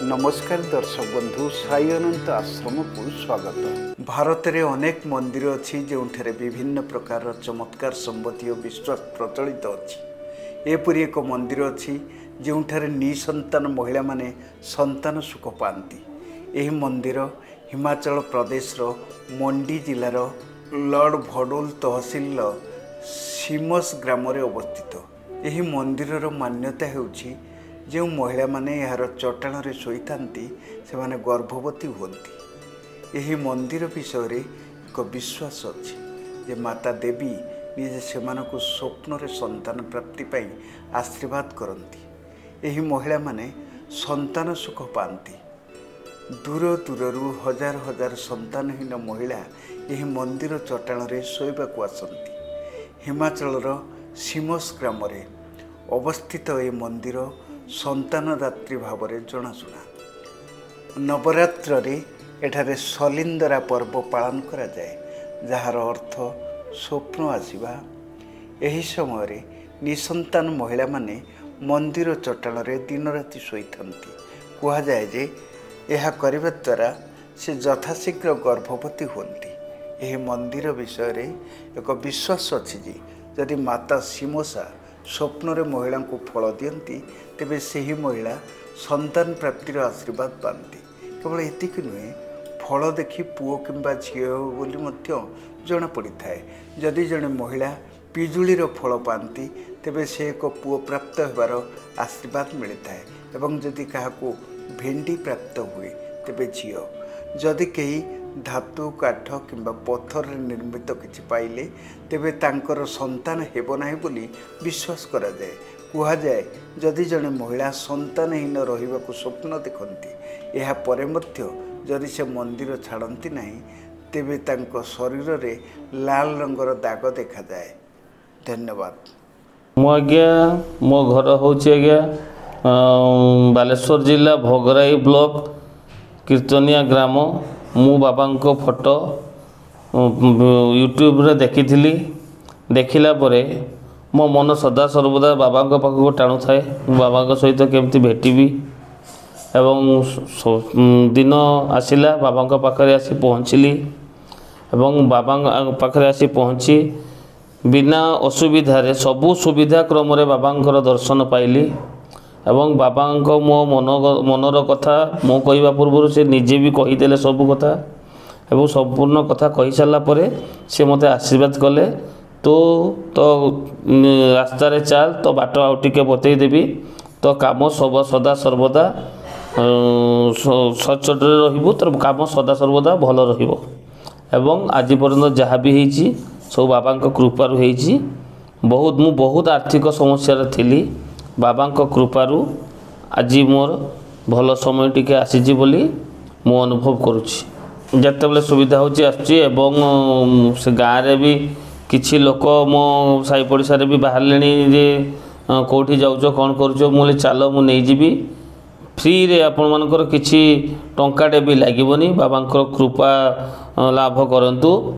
नमस्कार दर्शक बंधु साई अनंत आश्रम को स्वागत। भारत में अनेक मंदिर अच्छी जो विभिन्न प्रकार चमत्कार संबंधी विश्वास प्रचलित अच्छी। एपरी एक मंदिर अच्छी जो निसंतान महिला माने संतान सुख पाती। यह मंदिर हिमाचल प्रदेश मंडी जिलार लॉर्ड भडोल तहसील सीमस ग्राम अवस्थित। यह मंदिर मान्यता होउछि जो महिला माने यार चट्टाण शोई से माने गर्भवती होती। यही मंदिर विषय रे एक विश्वास अच्छी जे माता देवी निजे से स्वप्न रे संतान प्राप्ति पाई आशीर्वाद करती। यही महिला माने संतान सुख पाती। दूर दूर हजार हजार संतानहीन महिला यही मंदिर चट्टाण रे शोइबाकु आसंती। हिमाचलर सीमस ग्राम रे अवस्थित ए मंदिर संतानदात्री भाव में जनाशुना। नवरात्र रे एठारे सलिंदरा पर्व पालन करा जाए जार अर्थ स्वप्न आसीबा। एही समय रे निसंतान महिला माने मंदिर चट्टाण रे दिन राति शोईथंती। कहा जाए जे यह करबा द्वारा से यथाशीघ्र गर्भवती होती। यह मंदिर विषय रे एक विश्वास अच्छी जे यदि माता सीमसा स्वप्न रे महिला को फल दियंती तेबे सही महिला संतान प्राप्तिर आशीर्वाद पाती। केवल एतिक नुहे फल देखि पुओ किंबा झील हो बोली मध्य जना पड़ी थाए। जदि जड़े महिला पिजुलीर फल पाती तेबे से एक पुओ प्राप्त होबार आशीर्वाद मिलता है। एवं जदि काहाकू भेंडी प्राप्त हुए तेबे झील। जदि कहीं धातु काठ किंबा पत्थर निर्मित किछि पाइले तेबे तांकर संतान हेबो नाही बोली विश्वास करा जाए। कहा जाए जदि जड़े महिला संतानहीन रहिबाकु स्वप्न देखती या परे मध्य जदि से मंदिर छाड़ती नहीं तेबे तांको शरीर रे लाल रंगर दाग देखा जाए। धन्यवाद। मो आज्ञा मो घर होची आज्ञा बालेश्वर जिला भोगराई ब्लॉक कीर्तनिया ग्राम। मु बाबा को फोटो यूट्यूब रे देखी देखिला परे मो मन सदा सर्वदा बाबा पाखक टाणु थाए। बाबा सहित केमती भेटिबी एवं दिन आसिला बाबा पाखरे आसी पहुँचली एवं बाबा पाखरे आसी पहुँची बिना असुविधार सबु सुविधा क्रम बाबा दर्शन पाइली एवं बाबा मो मनर कथा मो कहवा पूर्व से निजे भी कहीदेले सब कथा एवं संपूर्ण कथा कही सारा परे से मते आशीर्वाद कले तो रास्तार चाल तो बाट आउ टिके बतई देवी तो काम सब सदा सर्वदा सचोट रहिबो तो काम सदा सर्वदा भल रहिबो। एवं आज पर्यंत जहाँ भी होईची सब बाबा कृपारू होईची। बहुत आर्थिक समस्या थी बाबा कृपारू आज मोर भल समय टिके आसीची बोली मु अनुभव करुच्ची। जिते बड़े सुविधा होची आसुची एवं से गाँव रे भी किछि लोक मो साई पड़िशा रे भी बाहरले जे कौटी जाऊच कौन करुच मुझे चल मु नहीं जीवी फ्री रे आपण मानकर किछि टंकाटे भी लागबनी। बाबा कृपा लाभ करंतु।